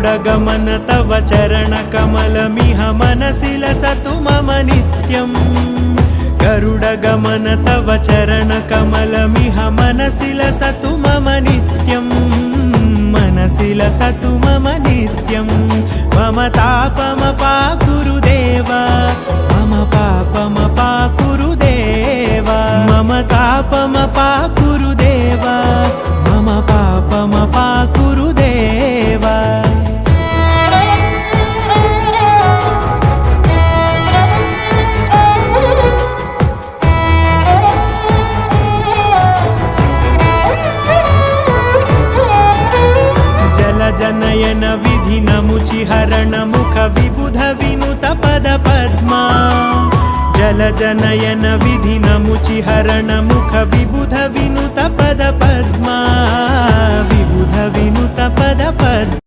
गरुडगमन तव चरणकमलमिह मनसि लसतु मम नित्यम् गरुडगमन तव चरणकमलमिह मनसि लसतु मम नित्यम् मनसि लसतु मम नित्यम् मम तापमपाकुरु देव मम पापमपाकुरु देव मम तापमपाकुरु देव मम पापमपाकुरु देव जनयन विधिनमुचिहरण मुख विबुध विनुत पद पद्मा जल जनयन विधिनमुचिहरण मुख विबुध विनुत पद पद्मा विबुध विनुत पद पद्मा